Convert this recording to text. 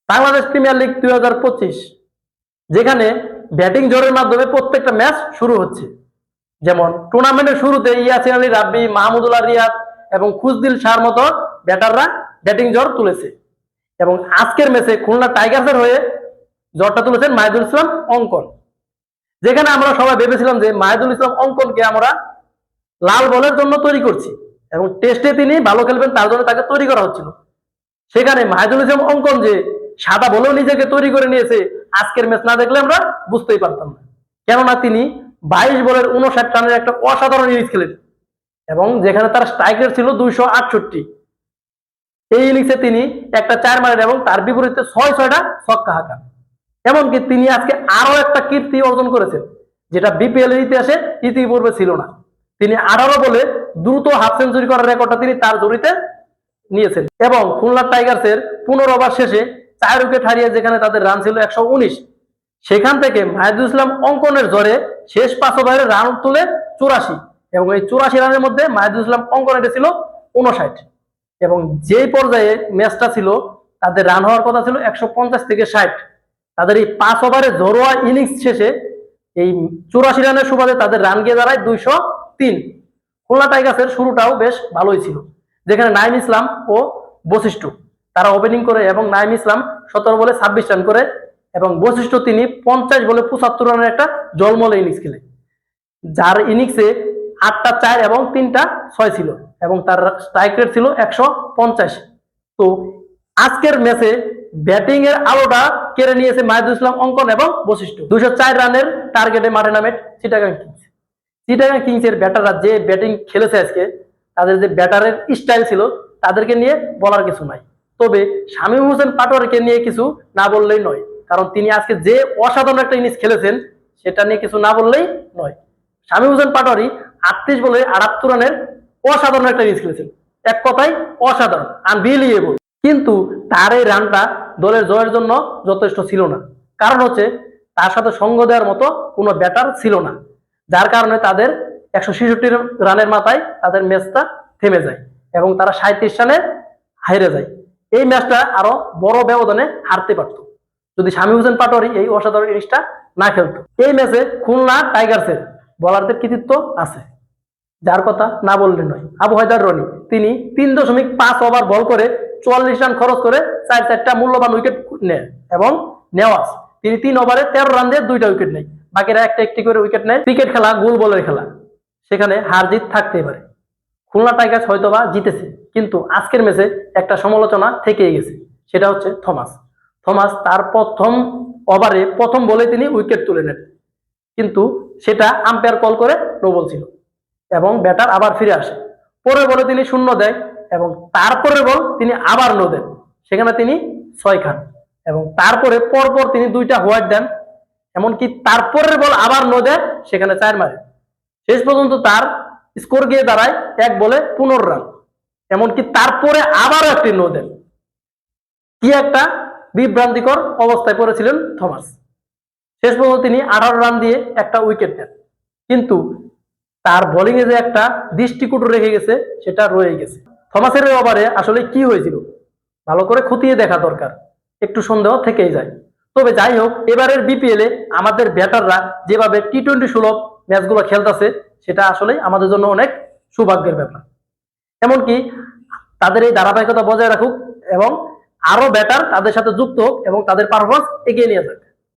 Bangladesh premier league 2025, যেখানে batting জোরের মাধ্যমে প্রত্যেকটা ম্যাচ শুরু হচ্ছে। যেমন টুর্নামেন্টের শুরুতে ইয়াসিন আলী রাব্বি, মাহমুদুল্লাহ রিয়াদ এবং খুশদিল শাহর মতো ব্যাটাররা ব্যাটিং জোর তুলেছে। এবং আজকের ম্যাচে খুলনা টাইগার্সের হয়ে জোরটা তুলেছেন মাহিদুল ইসলাম অঙ্কন, যেখানে আমরা সবাই ভেবেছিলাম যে মাহিদুল ইসলাম অঙ্কনকে আমরা লাল বলের জন্য তৈরি করছি এবং টেস্টে তিনি ভালো খেলবেন তার জন্য তাকে তৈরি করা হচ্ছিল। সেখানে মাহিদুল ইসলাম অঙ্কন যে সাদা বলেও নিজেকে তৈরি করে নিয়েছে, আজকের ম্যাচ না দেখলে আমরা বুঝতেই পারতাম না। কেননা তিনি 22 বলের 59 রানের একটা অসাধারণ ইনিংস খেলেন এবং যেখানে তার স্ট্রাইক রেট ছিল 268। এই ইনিংসে তিনি একটা 4 মারেন এবং তার বিপরীতে 6-6টা ছক্কা হাঁকান। এমনকি তিনি আজকে আরো একটা কীর্তি অর্জন করেছেন, যেটা বিপিএল এর ইতিহাসে ইতিপূর্বে ছিল না। তিনি 18 বলে দ্রুত হাফ সেঞ্চুরি করার রেকর্ডটা তিনি তার জড়িতে নিয়েছেন এবং খুলনা টাইগার্সের 15 ওভার শেষে 4 উইকেট হারিয়ে যেখানে তাদের রান ছিল 119, সেখান থেকে মাহিদুল ইসলাম অঙ্কনের জোরে শেষ 5 ওভারে রান তুলে 84 এবং এই 84 রানের মধ্যে মাহিদুল ইসলাম অঙ্কনের ছিল 59। এবং যেই পর্যায়ে ম্যাচটা ছিল তাদের রান হওয়ার কথা ছিল 150 থেকে 60, তাদের এই 5 ওভারে জোরোয়া ইনিংস শেষে এই 84 রানের সুবাদে তাদের রান গিয়ে দাঁড়ায় 203। খুলনা টাইগার্সের শুরুটাও বেশ ভালোই ছিল, যেখানে নাইম ইসলাম ও বশিষ্ঠ তারা ওপেনিং করে এবং নাইম ইসলাম 17 বলে 26 রান করে এবং বশিষ্ঠ তিনি 50 বলে 75 রানের একটা জলমলে ইনিংস খেলে, যার ইনিংসে 8টা 4 এবং 3টা 6 ছিল এবং তার স্ট্রাইক রেট ছিল 150। তো আজকের ম্যাচে ব্যাটিং এর আলোটা কেড়ে নিয়েছে মাহিদুল ইসলাম অঙ্কন এবং বশিষ্ঠ। 204 রানের টার্গেটে মাঠে নামে চিটাগাং কিংস। চিটাগাং কিংস এর ব্যাটাররা যে ব্যাটিং খেলেছে আজকে, তাদের যে ব্যাটারের স্টাইল ছিল তাদেরকে নিয়ে বলার কিছু নাই। তবে শামীম হোসেন পাটোয়ারিকে নিয়ে কিছু না বললেই নয়, কারণ তিনি আজকে যে অসাধারণ একটা ইনিংস খেলেছেন সেটা নিয়ে কিছু না বললেই নয়। শামীম হোসেন পাটোয়ারি 38 বলে 78 রানের অসাধারণ একটা ইনিংস খেলেছেন, এক কথায় অসাধারণ, আনবিলিভেবল। কিন্তু তার এই রানটা দলের জয়ের জন্য যথেষ্ট ছিল না, কারণ হচ্ছে তার সাথে সঙ্গ দেওয়ার মতো কোনো ব্যাটার ছিল না, যার কারণে তাদের 166 রানের মাথায় তাদের ম্যাচটা থেমে যায় এবং তারা 37 রানে হেরে যায়। এই ম্যাচটা আরো বড় ব্যবধানে হারতে পারত যদি শামীম হোসেন পাটোয়ারি এই অসাধারণ ইনিংসটা না খেলতো। এই ম্যাচে খুলনা টাইগার্সের বোলারদের কৃতিত্ব আছে, যার কথা না বললে নয়। আবু হায়দার রনি তিনি 3.5 ওভার বল করে 44 রান খরচ করে 4টা মূল্যবান উইকেট নেয় এবং নেওয়াজ তিনি 3 ওভারে 13 রান দিয়ে 2টা উইকেট নেয়, বাকিরা একটা একটি করে উইকেট নেয়। ক্রিকেট খেলা গোল বলের খেলা, সেখানে হার জিত থাকতেই পারে। খুলনা টাইগার্স হয়তোবা জিতেছে, কিন্তু আজকের ম্যাচে একটা সমালোচনা থেকেই গেছে, সেটা হচ্ছে থমাস তার প্রথম ওভারে প্রথম বলে তিনি উইকেট তুলে নেন, কিন্তু সেটা আম্পায়ার কল করে নো বল ছিল এবং ব্যাটার আবার ফিরে আসে। পরের বলে তিনি 0 দেয় এবং তারপরের বল তিনি আবার নো দেন, সেখানে তিনি 6 খান এবং তারপরে পরপর তিনি 2টা হোয়াইট দেন, এমনকি তারপরের বল আবার নো দেয়, সেখানে 4 মারে। শেষ পর্যন্ত তার স্কোর গিয়ে দাঁড়ায় 1 বলে 15 রান, এমনকি তারপরে আবারও একটি নো দেন। কি একটা বিভ্রান্তিকর অবস্থায় পড়েছিলেন থমাস। শেষ পর্যন্ত তিনি 18 রান দিয়ে একটা উইকেট নেন, কিন্তু তার বোলিং এ যে একটা দৃষ্টিকটু রেখে গেছে সেটা রয়ে গেছে। থমাসের ওভারে আসলে কি হয়েছিল ভালো করে খতিয়ে দেখা দরকার, একটু সন্দেহ থেকেই যায়। তবে যাই হোক, এবারের বিপিএল এ আমাদের ব্যাটাররা যেভাবে টি-20 সুলভ ম্যাচগুলো খেলতেছে সেটা আসলে আমাদের জন্য অনেক সৌভাগ্যের ব্যাপার। এমনকি তাদের এই ধারাবাহিকতা বজায় রাখুক এবং আরো ব্যাটার তাদের সাথে যুক্ত হোক এবং তাদের পারফরমেন্স এগিয়ে নিয়ে যাক।